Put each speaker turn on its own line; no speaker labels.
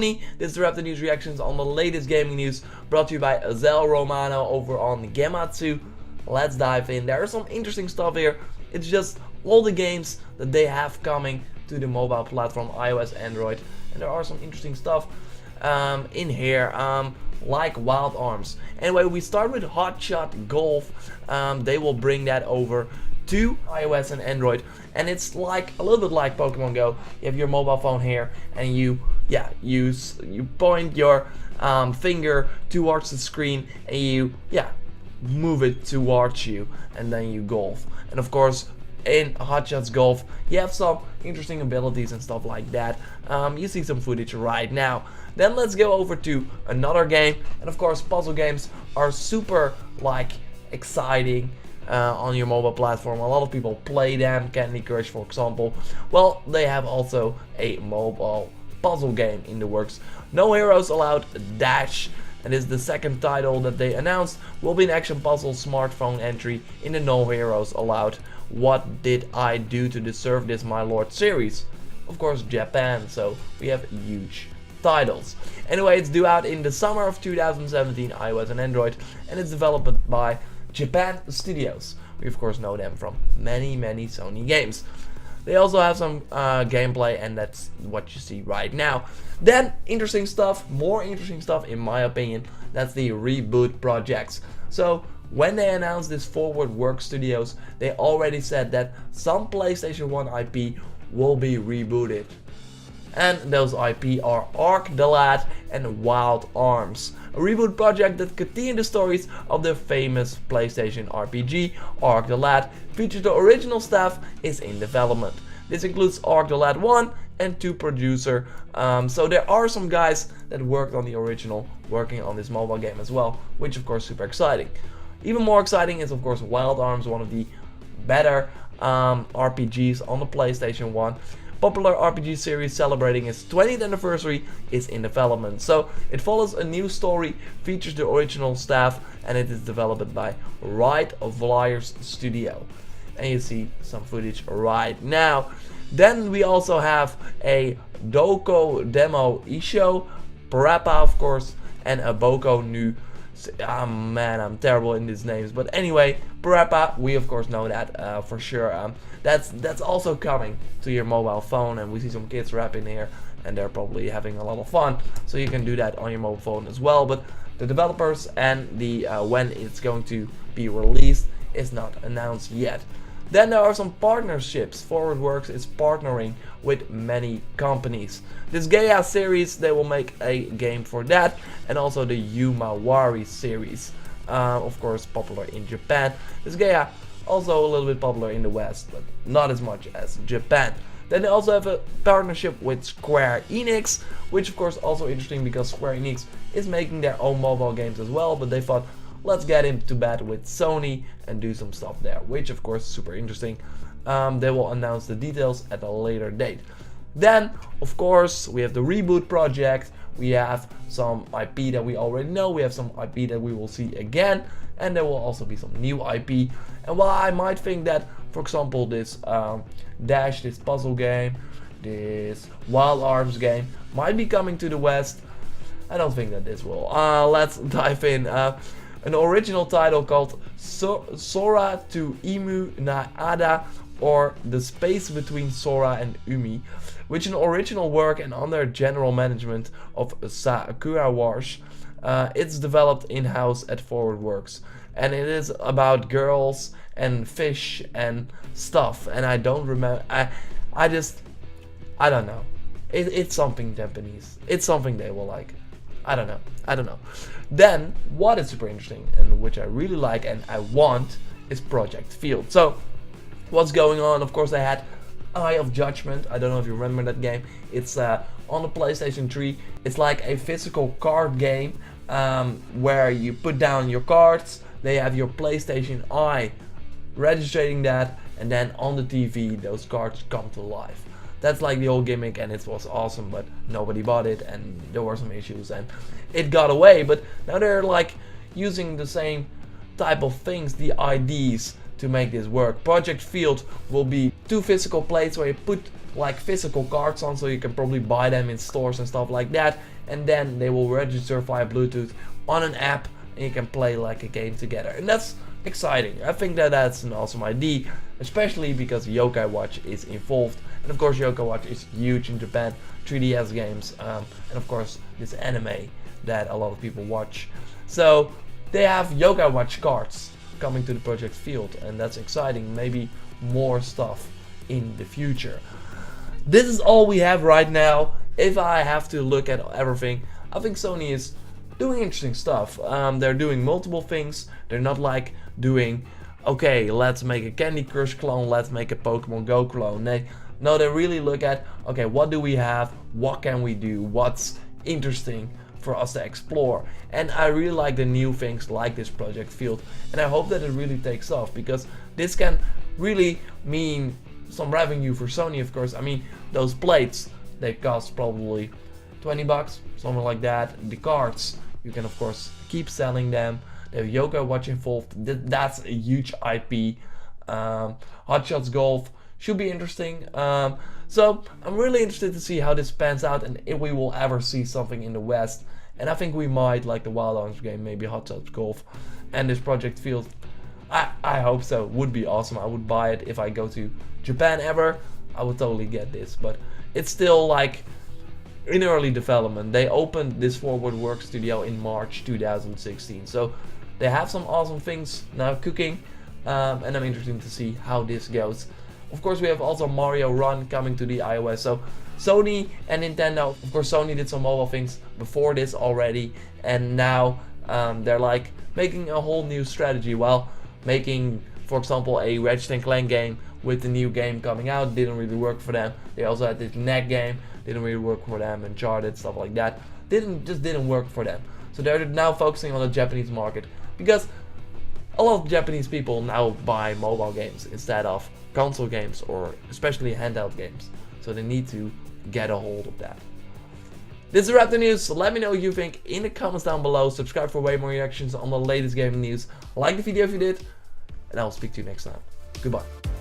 This is the Raptor News reactions on the latest gaming news, brought to you by Azel Romano over on Gematsu. Let's dive in. There is some interesting stuff here. It's just all the games that they have coming to the mobile platform, iOS, Android, and there are some interesting stuff in here, like Wild Arms. Anyway, we start with Hotshot Golf. They will bring that over to iOS and Android, and it's like a little bit like Pokemon Go. You have your mobile phone here, and you point your finger towards the screen, and you move it towards you, and then you golf. And of course, in Hotshots Golf, you have some interesting abilities and stuff like that. You see some footage right now. Then let's go over to another game, and of course, puzzle games are super exciting on your mobile platform. A lot of people play them. Candy Crush, for example. Well, they have also a mobile puzzle game in the works. No Heroes Allowed Dash, and is the second title that they announced, will be an action puzzle smartphone entry in the No Heroes Allowed What Did I Do to Deserve This My Lord series. Of course, Japan, so we have huge titles. Anyway, it's due out in the summer of 2017, iOS and Android, and it's developed by Japan Studios. We of course know them from many Sony games. They also have some gameplay, and that's what you see right now. Then interesting stuff, more interesting stuff in my opinion, that's the Reboot projects. So when they announced this Forward Work Studios, they already said that some PlayStation 1 IP will be rebooted. And those IP are Arc the Lad and Wild Arms, a reboot project that continues the stories of the famous PlayStation RPG. Arc the Lad features the original staff is in development. This includes Arc the Lad 1 and 2 producer, so there are some guys that worked on the original working on this mobile game as well, which of course super exciting. Even more exciting is of course Wild Arms, one of the better RPGs on the PlayStation 1. Popular RPG series celebrating its 20th anniversary is in development. So it follows a new story, features the original staff, and it is developed by Right of Liars Studio. And you see some footage right now. Then we also have a Doko Demo Isho, Parappa of course, and a Boko Nu. Man, I'm terrible in these names, but anyway, Parappa, we of course know that for sure. That's also coming to your mobile phone, and we see some kids rapping here, and they're probably having a lot of fun. So you can do that on your mobile phone as well. But the developers and the when it's going to be released is not announced yet. Then there are some partnerships. Forwardworks is partnering with many companies. This Gaia series, they will make a game for that, and also the Yumawari series, of course popular in Japan. This Gaia also a little bit popular in the West, but not as much as Japan. Then they also have a partnership with Square Enix, which of course also interesting because Square Enix is making their own mobile games as well, but they thought, let's get into bed with Sony and do some stuff there, which of course is super interesting. They will announce the details at a later date. Then, of course, we have the Reboot project. We have some IP that we already know. We have some IP that we will see again, and there will also be some new IP. And while I might think that, for example, this Dash, this puzzle game, this Wild Arms game might be coming to the West, I don't think that this will. Let's dive in. An original title called Sora to Imu na Ada, or The Space Between Sora and Umi, which is an original work and under general management of Sakura Wars. It's developed in-house at Forwardworks, and it is about girls and fish and stuff, and I don't remember, I don't know. It's something Japanese. It's something they will like. I don't know. Then, what is super interesting and which I really like and I want is Project Field. So, what's going on? Of course, they had Eye of Judgment. I don't know if you remember that game. It's on the PlayStation 3. It's like a physical card game where you put down your cards. They have your PlayStation Eye registering that, and then on the TV, those cards come to life. That's like the old gimmick, and it was awesome, but nobody bought it, and there were some issues, and it got away. But now they're like using the same type of things, the IDs, to make this work. Project Field will be 2 physical plates where you put like physical cards on, so you can probably buy them in stores and stuff like that, and then they will register via Bluetooth on an app and you can play like a game together, and that's exciting. I think that that's an awesome idea, especially because Yokai Watch is involved, and of course Yokai Watch is huge in Japan, 3DS games, and of course this anime that a lot of people watch. So they have Yokai Watch cards coming to the project field, and that's exciting. Maybe more stuff in the future. This is all we have right now. If I have to look at everything, I think Sony is doing interesting stuff. They're doing multiple things. They're not like doing, okay, let's make a Candy Crush clone, let's make a Pokemon Go clone. No, they really look at, okay, what do we have, what can we do, what's interesting for us to explore. And I really like the new things like this project field, and I hope that it really takes off, because this can really mean some revenue for Sony, of course. I mean, those plates, they cost probably 20 bucks, something like that. The cards, you can of course keep selling them. They have Yokai Watch involved, that's a huge IP. Hot Shots Golf should be interesting. So I'm really interested to see how this pans out, and if we will ever see something in the West. And I think we might, like the Wild Arms game, maybe Hot Shots Golf and this project field. I hope so. Would be awesome. I would buy it if I go to Japan ever. I would totally get this, but it's still like in early development. They opened this Forward Work studio in March 2016, so they have some awesome things now cooking, and I'm interested to see how this goes. Of course, we have also Mario Run coming to the iOS. So Sony and Nintendo, of course Sony did some mobile things before this already, and now they're like making a whole new strategy while making, for example, a Ratchet & Clank game with the new game coming out. Didn't really work for them. They also had this Neck game, didn't really work for them, Uncharted, stuff like that. Didn't work for them. So they're now focusing on the Japanese market, because a lot of Japanese people now buy mobile games instead of console games, or especially handheld games. So they need to get a hold of that. This is Wrap the News. So let me know what you think in the comments down below. Subscribe for way more reactions on the latest gaming news. Like the video if you did, and I will speak to you next time. Goodbye.